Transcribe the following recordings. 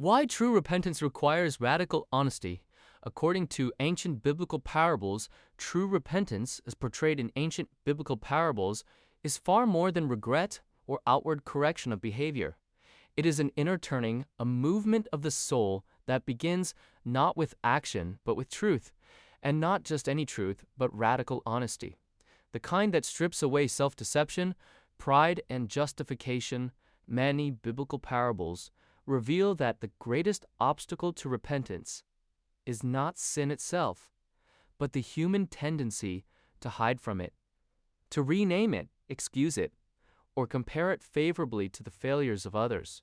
Why true repentance requires radical honesty. According to ancient biblical parables, true repentance, as portrayed in ancient biblical parables, is far more than regret or outward correction of behavior. It is an inner turning, a movement of the soul that begins not with action, but with truth, and not just any truth, but radical honesty. The kind that strips away self-deception, pride, and justification. Many biblical parables reveal that the greatest obstacle to repentance is not sin itself, but the human tendency to hide from it, to rename it, excuse it, or compare it favorably to the failures of others.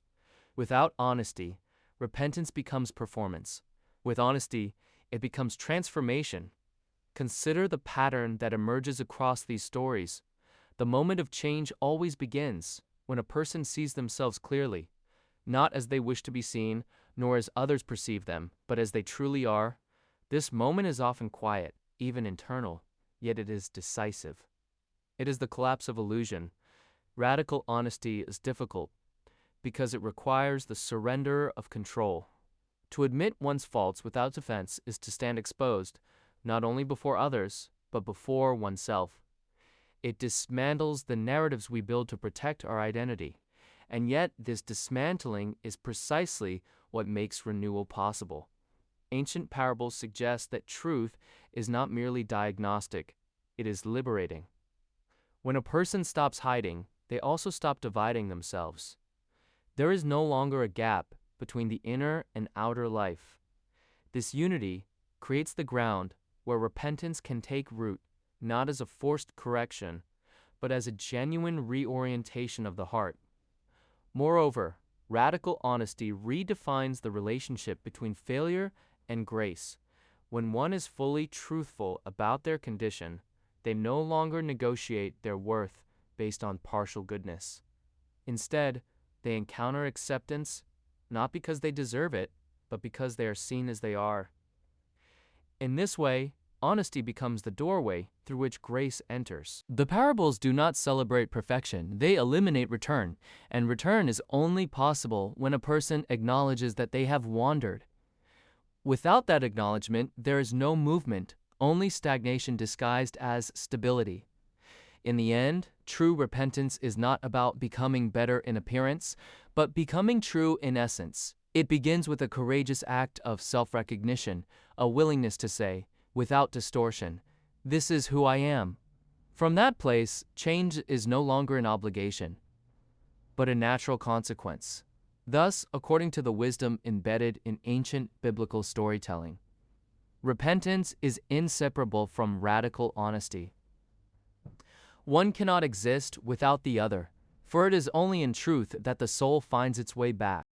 Without honesty, repentance becomes performance. With honesty, it becomes transformation. Consider the pattern that emerges across these stories. The moment of change always begins when a person sees themselves clearly, not as they wish to be seen, nor as others perceive them, but as they truly are. This moment is often quiet, even internal, yet it is decisive. It is the collapse of illusion. Radical honesty is difficult because it requires the surrender of control. To admit one's faults without defense is to stand exposed, not only before others, but before oneself. It dismantles the narratives we build to protect our identity. And yet, this dismantling is precisely what makes renewal possible. Ancient parables suggest that truth is not merely diagnostic, it is liberating. When a person stops hiding, they also stop dividing themselves. There is no longer a gap between the inner and outer life. This unity creates the ground where repentance can take root, not as a forced correction, but as a genuine reorientation of the heart. Moreover, radical honesty redefines the relationship between failure and grace. When one is fully truthful about their condition, they no longer negotiate their worth based on partial goodness. Instead, they encounter acceptance not because they deserve it, but because they are seen as they are. In this way, honesty becomes the doorway through which grace enters. The parables do not celebrate perfection, they eliminate return, and return is only possible when a person acknowledges that they have wandered. Without that acknowledgement, there is no movement, only stagnation disguised as stability. In the end, true repentance is not about becoming better in appearance, but becoming true in essence. It begins with a courageous act of self-recognition, a willingness to say, without distortion, "This is who I am." From that place, change is no longer an obligation, but a natural consequence. Thus, according to the wisdom embedded in ancient biblical storytelling, repentance is inseparable from radical honesty. One cannot exist without the other, for it is only in truth that the soul finds its way back.